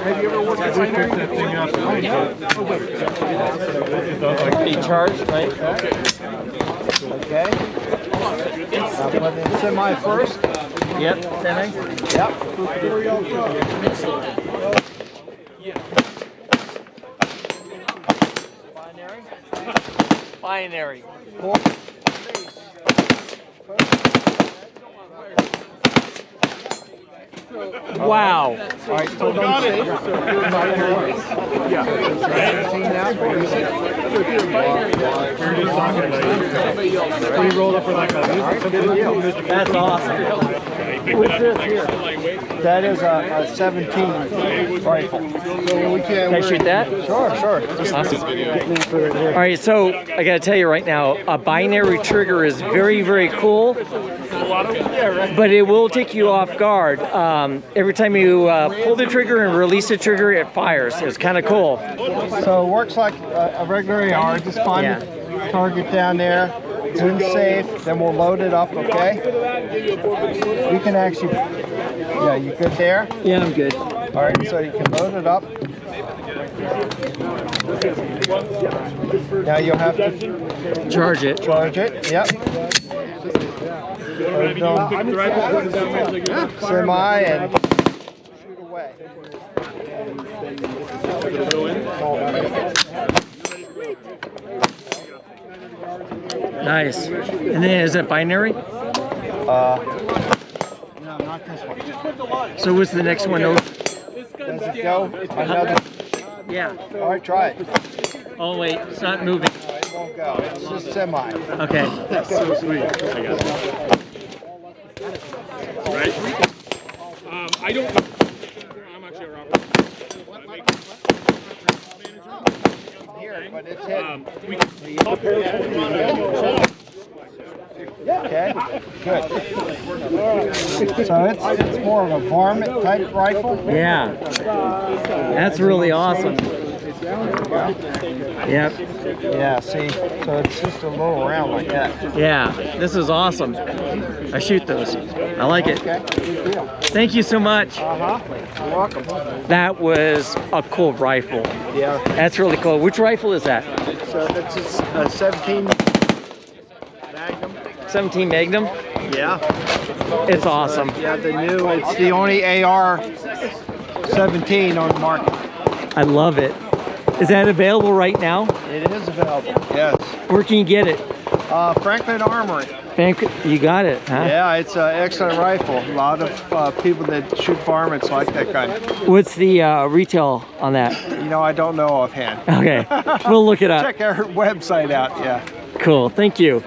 Have you ever worked with that thing up? Be charged, right? Okay. Put in semi first. Yep, semi. Yep. Binary. Wow. All right, so don't say. We rolled up for like a That's awesome. What's this here? That is a 17 rifle. Can I shoot that? Sure, sure. Awesome. All right, so I got to tell you right now, a binary trigger is very, very cool, but it will take you off guard. Every time you pull the trigger and release the trigger, it fires. It's kind of cool. So it works like a regular AR. Just find the target down there. When safe, then we'll load it up, okay? You can actually, yeah, you good there? Yeah, I'm good. All right, so you can load it up. Now you'll have to Charge it. charge it, yep. Semi and shoot away. Nice. And then is it binary? No, not this one. So what's the next one over? Does it go? Another. Yeah. All right, try it. Oh wait, it's not moving. It won't go. It's just semi. Okay. That's so sweet. I got it. Right? I don't know. I'm actually a robber. Here, but it's hidden. Okay. Okay, good. So it's more of a varmint type rifle. Yeah. That's really awesome. Yep. Yeah, see, so it's just a little round like that. Yeah. This is awesome. I shoot those. I like it. Okay, good deal. Thank you so much. Uh-huh, you're welcome. That was a cool rifle. Yeah, That's really cool. Which rifle is that? so it's a 17 Magnum. 17 Magnum? Yeah. It's awesome. Yeah, it's the only AR 17 on the market. I love it. Is that available right now? It is available, yes. Where can you get it? Franklin Armory. You got it, huh? Yeah, it's an excellent rifle. A lot of people that shoot varmints like that gun. What's the retail on that? You know, I don't know offhand. Okay, we'll look it up. Check our website out, yeah. Cool, thank you.